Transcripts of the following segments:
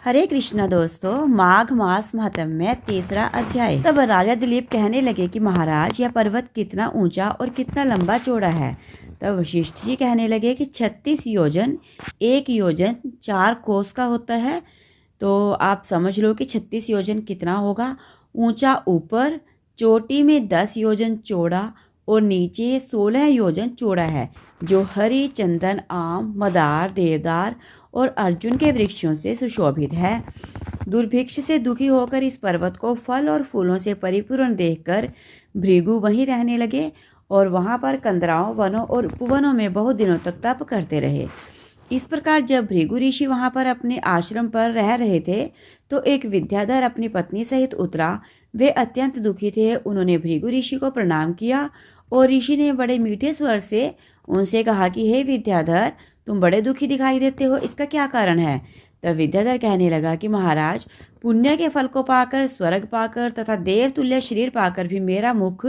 हरे कृष्णा दोस्तों, माघ मास महात्म्य तीसरा अध्याय। तब राजा दिलीप कहने लगे कि महाराज, यह पर्वत कितना ऊंचा और कितना लंबा चौड़ा है। तब वशिष्ठ जी कहने लगे कि 36 योजन, 1 योजन 4 कोस का होता है। तो आप समझ लो कि 36 योजन कितना होगा। ऊंचा ऊपर, चोटी में 10 योजन चौड़ा और नीचे 16 योजन चौड़ा है, जो हरी, चंदन, आम, मदार, देवदार और अर्जुन के वृक्षों से सुशोभित है। दुर्भिक्ष से दुखी होकर इस पर्वत को फल और फूलों से परिपूर्ण देखकर भृगु वहीं रहने लगे और वहां पर कंदराओं, वनों और उपवनों में बहुत दिनों तक तप करते रहे। इस प्रकार जब भृगु ऋषि वहां पर अपने आश्रम पर रह रहे थे तो एक विद्याधर अपनी पत्नी सहित उतरा। वे अत्यंत दुखी थे। उन्होंने भृगु ऋषि को प्रणाम किया और ऋषि ने बड़े मीठे स्वर से उनसे कहा कि हे विद्याधर, तुम बड़े दुखी दिखाई देते हो, इसका क्या कारण है। तब विद्याधर कहने लगा कि महाराज, पुण्य के फल को पाकर, स्वर्ग पाकर तथा देव तुल्य शरीर पाकर भी मेरा मुख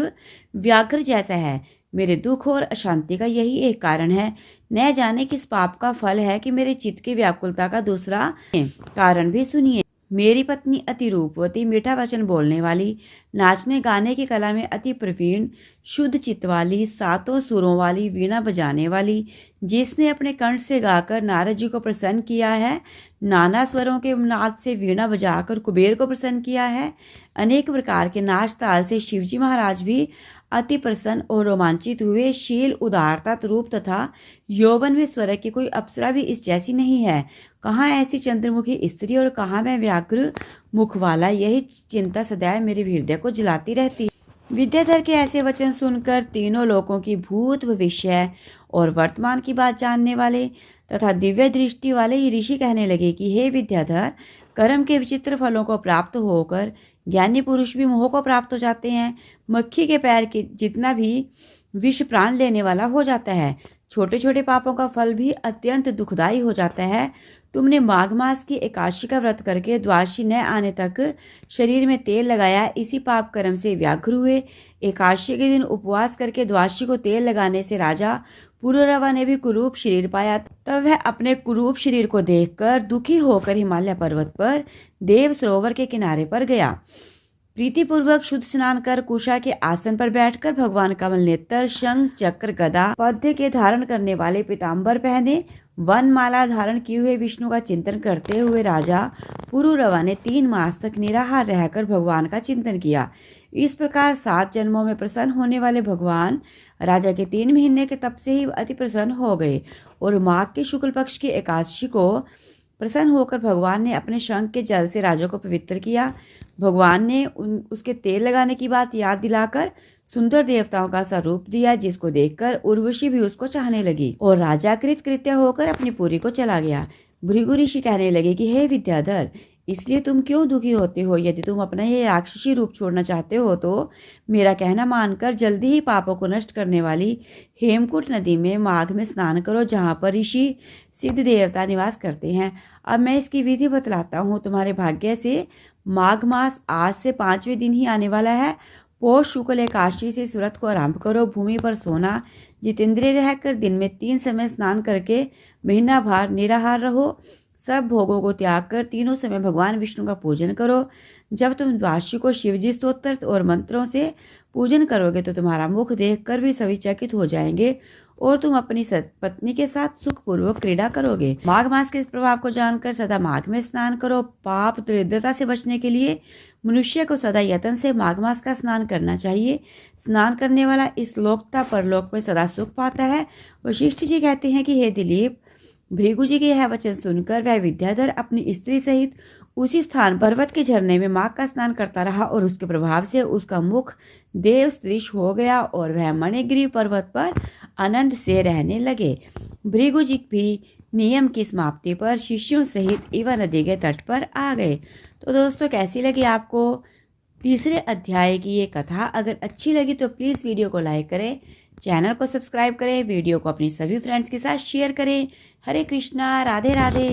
व्याघ्र जैसा है। मेरे दुख और अशांति का यही एक कारण है। न जाने किस पाप का फल है कि मेरे चित्त की व्याकुलता का दूसरा कारण भी सुनिए। मेरी पत्नी अति रूपवती, मीठा वचन बोलने वाली, नाचने गाने की कला में अति प्रवीण, शुद्ध चित्त वाली, 7 सुरों वाली, वीणा बजाने वाली, जिसने अपने कंठ से गाकर नारद जी को प्रसन्न किया है, नाना स्वरों के नाद से वीणा बजाकर कुबेर को प्रसन्न किया है, अनेक प्रकार के नाच ताल से शिवजी महाराज भी अति प्रसन्न और रोमांचित हुए। शील, उदारता, रूप तथा यौवन में स्वर्ग की कोई अप्सरा भी इस जैसी नहीं है। कहाँ ऐसी चंद्रमुखी स्त्री और कहाँ मैं व्याघ्र मुख वाला, यही चिंता सदैव मेरे हृदय को जलाती रहती। विद्याधर के ऐसे वचन सुनकर तीनों लोकों की भूत, भविष्य और वर्तमान की बात जानने वाले तथा दिव्य दृष्टि वाले ही ऋषि कहने लगे कि हे विद्याधर, कर्म के विचित्र फलों को प्राप्त होकर ज्ञानी पुरुष भी मोह को प्राप्त हो जाते हैं। मक्खी के पैर के जितना भी विष प्राण लेने वाला हो जाता है। छोटे छोटे पापों का फल भी अत्यंत दुखदायी हो जाता है। तुमने माघ मास की एकादशी का व्रत करके द्वादशी न आने तक शरीर में तेल लगाया, इसी पाप कर्म से व्याघ्र हुए। एकादशी के दिन उपवास करके द्वादशी को तेल लगाने से राजा पुरुरवा ने भी कुरूप शरीर पाया। तब वह अपने कुरूप शरीर को देखकर दुखी होकर हिमालय पर्वत पर देव सरोवर के किनारे पर गया। प्रीतिपूर्वक शुद्ध स्नान कर कुशा के आसन पर बैठकर भगवान कमल नेत्र, शंख, चक्र, गदा, पद्य के धारण करने वाले पीताम्बर पहने, वन माला धारण किए हुए विष्णु का चिंतन करते हुए राजा पुरुरवा ने 3 मास तक निराहार रहकर भगवान का चिंतन किया। इस प्रकार 7 जन्मों में प्रसन्न होने वाले भगवान राजा के 3 महीने के तप से ही अति प्रसन्न हो गए और माघ के शुक्ल पक्ष की एकादशी को प्रसन्न होकर भगवान ने अपने शंख के जल से राजा को पवित्र किया। भगवान ने उसके तेल लगाने की बात याद दिलाकर सुंदर देवताओं का सा रूप दिया, जिसको देखकर उर्वशी भी उसको चाहने लगी और राजा कृतकृत्य होकर अपनी पुरी को चला गया। भृगु ऋषि कहने लगे कि हे विद्याधर, इसलिए तुम क्यों दुखी होते हो। यदि तुम अपना ये राक्षसी रूप छोड़ना चाहते हो तो मेरा कहना मानकर जल्दी ही पापों को नष्ट करने वाली हेमकूट नदी में माघ में स्नान करो, जहाँ पर ऋषि सिद्ध देवता निवास करते हैं। अब मैं इसकी विधि बतलाता हूँ। तुम्हारे भाग्य से माघ मास आज से 5वें दिन ही आने वाला है। पौष शुक्ल एकादशी से इस व्रत को आरंभ करो। भूमि पर सोना, जितेंद्रिय रहकर दिन में 3 समय स्नान करके महीना भर निराहार रहो। सब भोगों को त्याग कर तीनों समय भगवान विष्णु का पूजन करो। जब तुम द्वादशी को शिवजी स्तोत्र और मंत्रों से पूजन करोगे तो तुम्हारा मुख देखकर भी सभी चकित हो जाएंगे और तुम अपनी पत्नी के साथ सुखपूर्वक क्रीड़ा करोगे। माघ मास के इस प्रभाव को जानकर सदा माघ में स्नान करो। पाप दरिद्रता से बचने के लिए मनुष्य को सदा यत्न से माघ मास का स्नान करना चाहिए। स्नान करने वाला इस लोक तथा परलोक में सदा सुख पाता है। वशिष्ठ जी कहते हैं कि हे दिलीप, भृगु जी के यह वचन सुनकर वह विद्याधर अपनी स्त्री सहित उसी स्थान पर्वत के झरने में माघ का स्नान करता रहा और उसके प्रभाव से उसका मुख देव सदृश हो गया और वह मणिगिरी पर्वत पर आनंद से रहने लगे। भृगु जी भी नियम की समाप्ति पर शिष्यों सहित इवा नदी के तट पर आ गए। तो दोस्तों, कैसी लगी आपको तीसरे अध्याय की ये कथा। अगर अच्छी लगी तो प्लीज़ वीडियो को लाइक करें, चैनल को सब्सक्राइब करें, वीडियो को अपनी सभी फ्रेंड्स के साथ शेयर करें। हरे कृष्णा, राधे राधे।